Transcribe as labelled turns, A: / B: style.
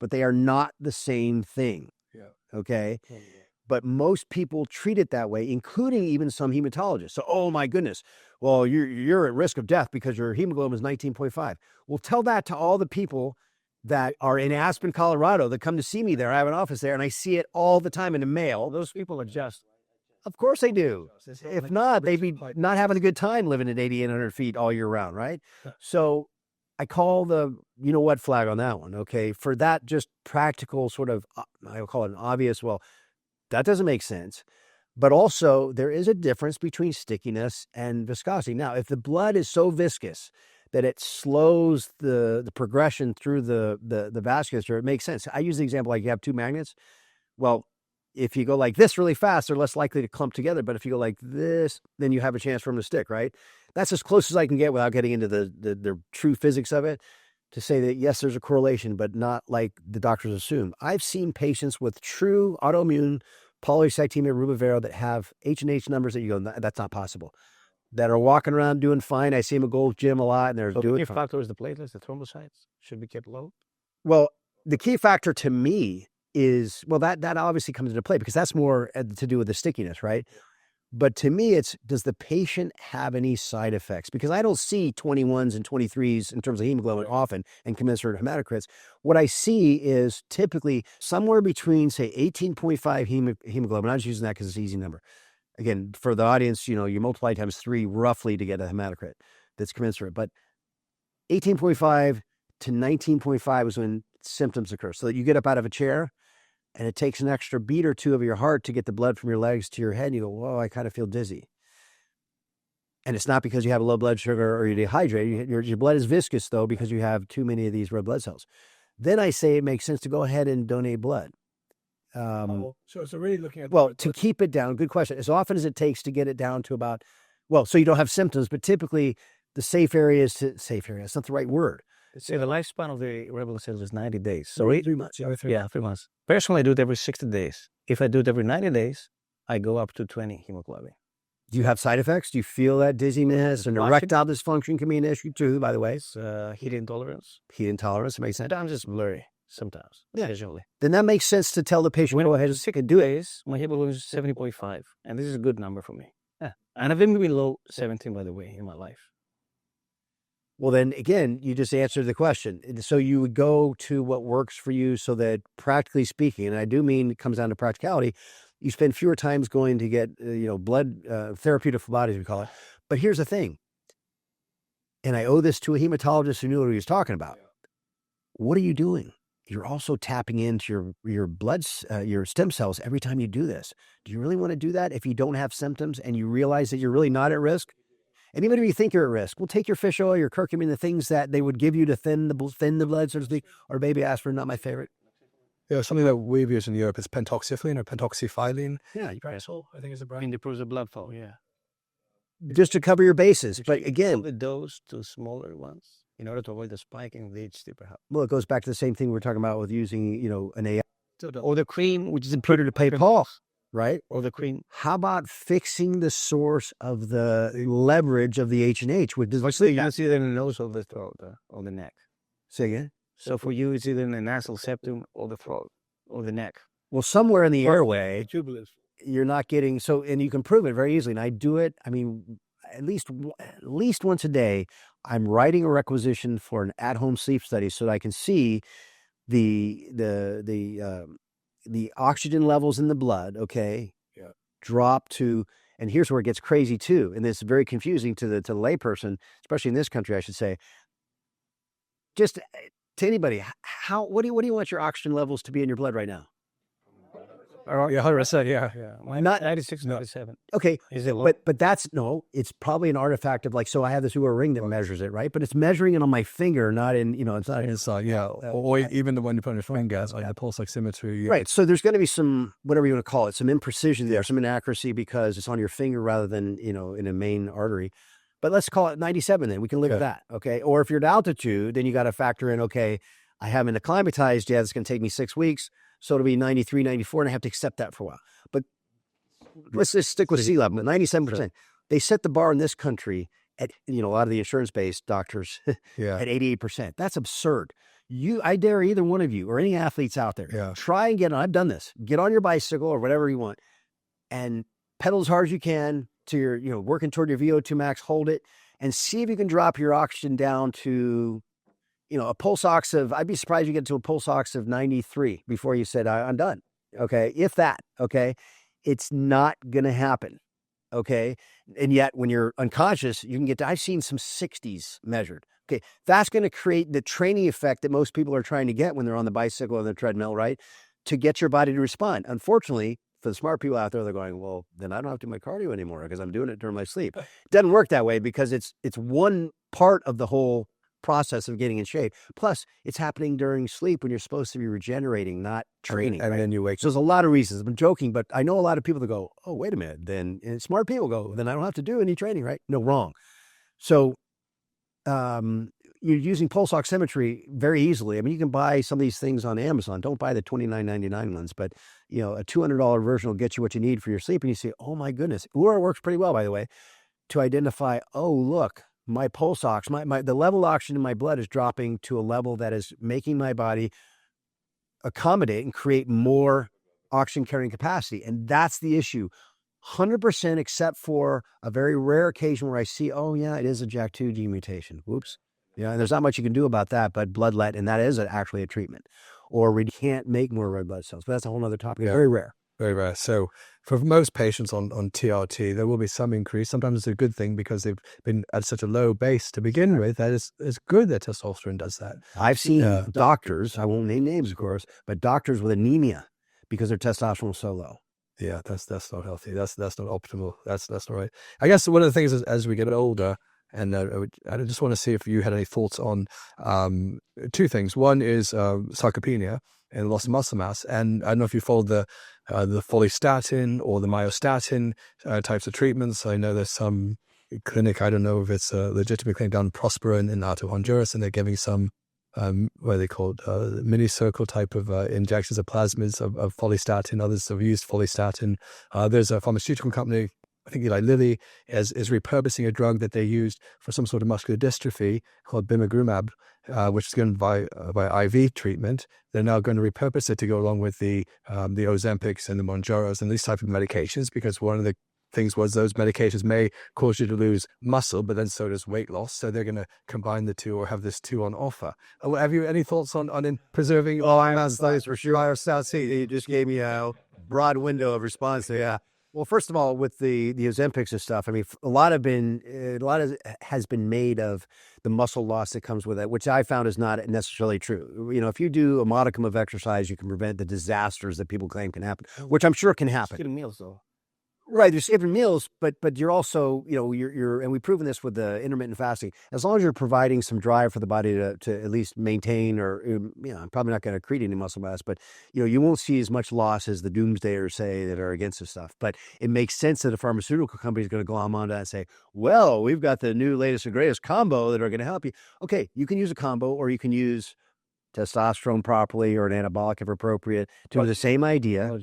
A: but they are not the same thing.
B: Yeah.
A: Okay.
B: Yeah.
A: But most people treat it that way, including even some hematologists. So, oh my goodness, well, you're at risk of death because your hemoglobin is 19.5. Well, tell that to all the people that are in Aspen, Colorado that come to see me there. I have an office there and I see it all the time in the mail.
C: Those people adjust.
A: Of course they do. If not, they'd be not having a good time living at 8,800 feet all year round, right? So I call the you-know-what flag on that one, okay? For that just practical sort of, I'll call it an obvious, well, that doesn't make sense. But also, there is a difference between stickiness and viscosity. Now, if the blood is so viscous that it slows the progression through the vasculature, it makes sense. I use the example like you have two magnets. Well, if you go like this really fast, they're less likely to clump together. But if you go like this, then you have a chance for them to stick, right? That's as close as I can get without getting into the true physics of it, to say that, yes, there's a correlation, but not like the doctors assume. I've seen patients with true autoimmune polycythemia rubra that have H&H numbers that you go, that's not possible, that are walking around doing fine. I see them at Gold's Gym a lot, and they're doing
C: The key
A: fine.
C: factor is the platelets, the thrombocytes should be kept low.
A: Well, the key factor to me is, well, that obviously comes into play because that's more to do with the stickiness, right? But to me, it's, does the patient have any side effects? Because I don't see 21s and 23s in terms of hemoglobin often and commensurate hematocrits. What I see is typically somewhere between, say, 18.5 hemoglobin. I'm just using that because it's an easy number. Again, for the audience, you multiply times 3 roughly to get a hematocrit that's commensurate. But 18.5 to 19.5 is when symptoms occur. So that you get up out of a chair, and it takes an extra beat or two of your heart to get the blood from your legs to your head. And you go, whoa, I kind of feel dizzy. And it's not because you have a low blood sugar or you're dehydrated. Your blood is viscous, though, because you have too many of these red blood cells. Then I say it makes sense to go ahead and donate blood.
B: So really looking at...
A: Well, to keep it down, good question. As often as it takes to get it down to about, well, so you don't have symptoms, but typically the safe area, that's not the right word.
C: See, the lifespan of the red blood cells is 90 days. So
A: 3 months.
C: Yeah, 3 months. Personally, I do it every 60 days. If I do it every 90 days, I go up to 20 hemoglobin.
A: Do you have side effects? Do you feel that dizziness and erectile dysfunction can be an issue too, by the way?
C: It's heat intolerance.
A: Heat intolerance, it makes sense.
C: Sometimes it's blurry. Sometimes.
A: Yeah.
C: Occasionally.
A: Then that makes sense to tell the patient,
C: When
A: go ahead and
C: 60 days, my hemoglobin is 70.5. And this is a good number for me. Yeah. And I've been below 17, by the way, in my life.
A: Well, then again, you just answered the question. So you would go to what works for you so that practically speaking, and I do mean it comes down to practicality, you spend fewer times going to get, blood therapeutic phlebotomy, we call it. But here's the thing. And I owe this to a hematologist who knew what he was talking about. What are you doing? You're also tapping into your blood, your stem cells every time you do this. Do you really want to do that if you don't have symptoms and you realize that you're really not at risk? And even if you think you're at risk, we'll take your fish oil, your curcumin, the things that they would give you to thin the blood, so to speak, or baby aspirin, not my favorite.
B: Yeah, something that we've used in Europe is pentoxifylline or pentoxifylline.
A: Yeah,
B: I think it's a brand.
C: And improves the blood flow, yeah.
A: just to cover your bases. But again,
C: the dose to smaller ones in order to avoid the spike in the HT perhaps.
A: well, it goes back to the same thing we were talking about with using, an AI.
C: Or the cream, which is
A: Put it to pay Paul, right?
C: or the cream.
A: How about fixing the source of the leverage of the H&H? Which is,
C: Actually, you can see it in the nose or the throat or the neck.
A: say again?
C: So for you, it's either in the nasal septum or the throat or the neck.
A: Well, somewhere in the airway,
B: Tubulars.
A: you're not getting, so, and you can prove it very easily. And I do it, at least once a day, I'm writing a requisition for an at-home sleep study so that I can see the oxygen levels in the blood, okay,
B: Yeah.
A: drop to, and here's where it gets crazy too, and this is very confusing to the layperson, especially in this country, I should say. Just to anybody, what do you want your oxygen levels to be in your blood right now?
B: Yeah, 100%. Yeah.
C: Mine
A: Not-
C: 96, 97.
A: Okay,
C: Is it low?
A: but that's, no, it's probably an artifact of so I have this Oura ring that measures it, right? But it's measuring it on my finger, not in, it's not in.
B: Inside, yeah. Or even the one you put on your finger, like the pulse oximetry.
A: Right. So there's going to be some, whatever you want to call it, some imprecision there, some inaccuracy because it's on your finger rather than, in a main artery. But let's call it 97 then. We can live with that. Okay. Or if you're at altitude, then you got to factor in, okay, I haven't acclimatized yet. It's going to take me 6 weeks. So it'll be 93, 94, and I have to accept that for a while. But let's just stick with sea level, 97%. They set the bar in this country at, a lot of the insurance-based doctors
B: Yeah.
A: at 88%. That's absurd. I dare either one of you or any athletes out there,
B: Yeah.
A: try and get on. I've done this. Get on your bicycle or whatever you want and pedal as hard as you can to your, working toward your VO2 max, hold it and see if you can drop your oxygen down to, a pulse ox of, I'd be surprised you get to a pulse ox of 93 before you said, I'm done. Okay. If that, okay, it's not going to happen. Okay. And yet when you're unconscious, you can get to, I've seen some 60s measured. Okay. That's going to create the training effect that most people are trying to get when they're on the bicycle or the treadmill, right? To get your body to respond. Unfortunately, for the smart people out there, they're going, well, then I don't have to do my cardio anymore because I'm doing it during my sleep. It doesn't work that way because it's one part of the whole process of getting in shape. Plus, it's happening during sleep when you're supposed to be regenerating, not training.
B: And
A: right?
B: then you wake
A: So there's a lot of reasons. I'm joking, but I know a lot of people that go, oh, wait a minute. And smart people go, then I don't have to do any training, right? No, wrong. So you're using pulse oximetry very easily. I mean, you can buy some of these things on Amazon. Don't buy the $29.99 ones, but a $200 version will get you what you need for your sleep. And you say, oh my goodness. Oura works pretty well, by the way, to identify, oh, look, my pulse ox, the level of oxygen in my blood is dropping to a level that is making my body accommodate and create more oxygen carrying capacity. And that's the issue. 100% except for a very rare occasion where I see, oh yeah, it is a JAK2 gene mutation. Whoops. Yeah, and there's not much you can do about that, but bloodlet, and that is actually a treatment. Or we can't make more red blood cells, but that's a whole other topic.
B: Yeah.
A: Very rare.
B: Very rare. So for most patients on TRT, there will be some increase. Sometimes it's a good thing because they've been at such a low base to begin with. That it's good that testosterone does that.
A: I've seen doctors, I won't name names, of course, but doctors with anemia because their testosterone was so low.
B: Yeah, that's not healthy. That's not optimal. That's not right. I guess one of the things is as we get older, and I just want to see if you had any thoughts on two things. One is sarcopenia and loss of muscle mass, and I don't know if you followed the follistatin or the myostatin types of treatments. I know there's some clinic. I don't know if it's a legitimate clinic down in Prospero in out of Honduras, and they're giving some what are they called, mini circle type of injections of plasmids of follistatin. Others have used follistatin. There's a pharmaceutical company, I think Eli Lilly, is repurposing a drug that they used for some sort of muscular dystrophy called bimagrumab, which is going by IV treatment. They're now going to repurpose it to go along with the Ozempics and the Mounjaros and these type of medications, because one of the things was those medications may cause you to lose muscle, but then so does weight loss. So they're going to combine the two or have this two on offer. Have you any thoughts on preserving?
A: Oh, I'm on studies for sure. You just gave me a broad window of response. So yeah. Well, first of all, with the Ozempics and stuff, I mean, a lot has been made of the muscle loss that comes with it, which I found is not necessarily true. If you do a modicum of exercise, you can prevent the disasters that people claim can happen, which I'm sure can happen.
C: Skipping meals, though.
A: Right, you're saving meals, but you're also, you're, and we've proven this with the intermittent fasting. As long as you're providing some drive for the body to at least maintain, or I'm probably not going to accrete any muscle mass, but you won't see as much loss as the doomsdayers say that are against this stuff. But it makes sense that a pharmaceutical company is going to glom onto that and say, well, we've got the new latest and greatest combo that are going to help you. Okay, you can use a combo, or you can use testosterone properly or an anabolic if appropriate to do the same idea.